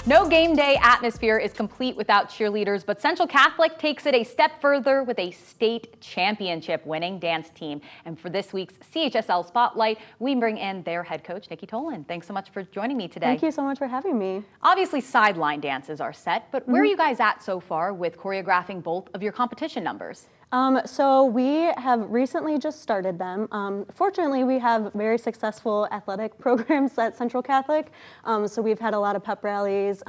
No game day atmosphere is complete without cheerleaders, but Central Catholic takes it a step further with a state championship winning dance team. And for this week's CHSL Spotlight, we bring in their head coach, Nikki Tolan. Thanks so much for joining me today. Thank you so much for having me. Obviously, sideline dances are set, but where are you guys at so far with choreographing both of your competition numbers? So we have recently just started them. Fortunately, we have very successful athletic programs at Central Catholic. So we've had a lot of pep rallies,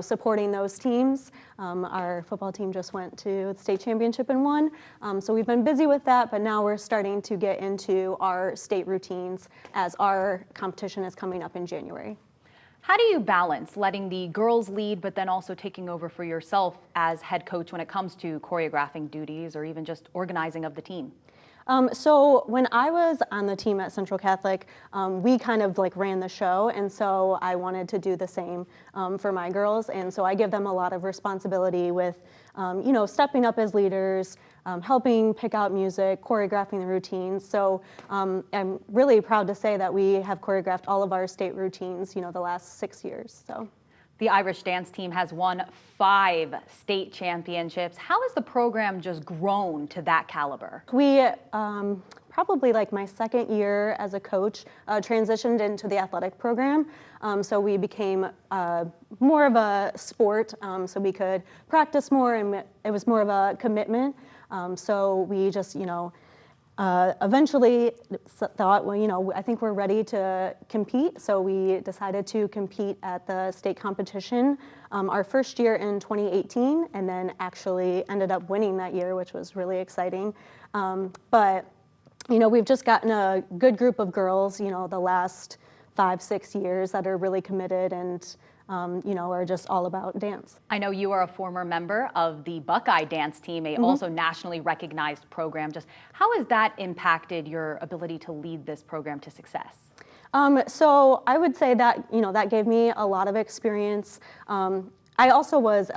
supporting those teams. Our football team just went to the state championship and won. So we've been busy with that, but now we're starting to get into our state routines as our competition is coming up in January. How do you balance letting the girls lead, but then also taking over for yourself as head coach when it comes to choreographing duties or even just organizing of the team? So when I was on the team at Central Catholic, we kind of ran the show, and so I wanted to do the same for my girls, and so I give them a lot of responsibility with, stepping up as leaders, helping pick out music, choreographing the routines. So I'm really proud to say that we have choreographed all of our state routines, the last 6 years. So. The Irish dance team has won 5 state championships. How has the program just grown to that caliber? We probably my second year as a coach transitioned into the athletic program. So we became more of a sport, so we could practice more, and it was more of a commitment. So we just, eventually thought, well, I think we're ready to compete. So we decided to compete at the state competition our first year in 2018, and then actually ended up winning that year, which was really exciting. But we've just gotten a good group of girls, the last 5-6 years that are really committed and are just all about dance. I know you are a former member of the Buckeye dance team, a also nationally recognized program. Just how has that impacted your ability to lead this program to success? So I would say that, that gave me a lot of experience. I also was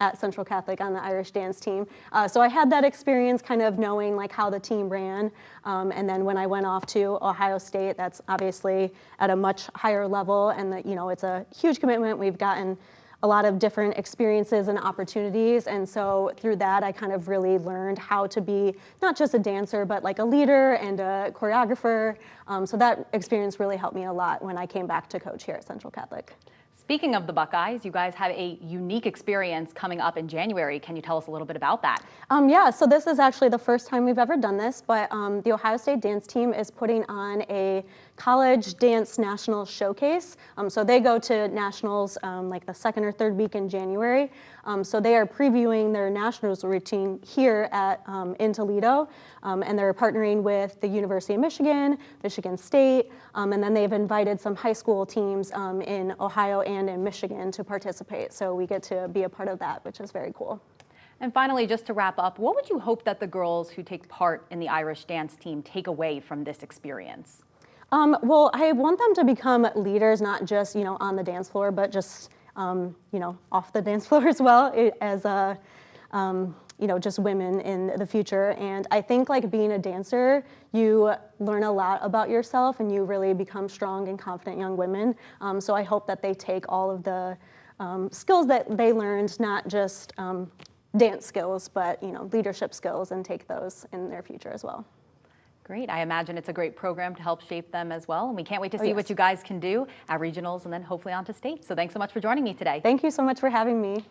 at Central Catholic on the Irish dance team. So I had that experience kind of knowing how the team ran. And then when I went off to Ohio State, that's obviously at a much higher level, and it's a huge commitment. We've gotten a lot of different experiences and opportunities. And so through that, I kind of really learned how to be not just a dancer, but a leader and a choreographer. So that experience really helped me a lot when I came back to coach here at Central Catholic. Speaking of the Buckeyes, you guys have a unique experience coming up in January. Can you tell us a little bit about that? Yeah, so this is actually the first time we've ever done this, but the Ohio State dance team is putting on a college dance national showcase. So they go to nationals the second or third week in January. So they are previewing their nationals routine here in Toledo, and they're partnering with the University of Michigan, Michigan State, and then they've invited some high school teams in Ohio and in Michigan to participate. So we get to be a part of that, which is very cool. And finally, just to wrap up, what would you hope that the girls who take part in the Irish dance team take away from this experience? Well, I want them to become leaders, not just, on the dance floor, but just, off the dance floor as well, as, just women in the future. And I think being a dancer, you learn a lot about yourself and you really become strong and confident young women. So I hope that they take all of the skills that they learned, not just dance skills, but, leadership skills, and take those in their future as well. Great. I imagine it's a great program to help shape them as well. And we can't wait to see what you guys can do at regionals and then hopefully on to state. So thanks so much for joining me today. Thank you so much for having me.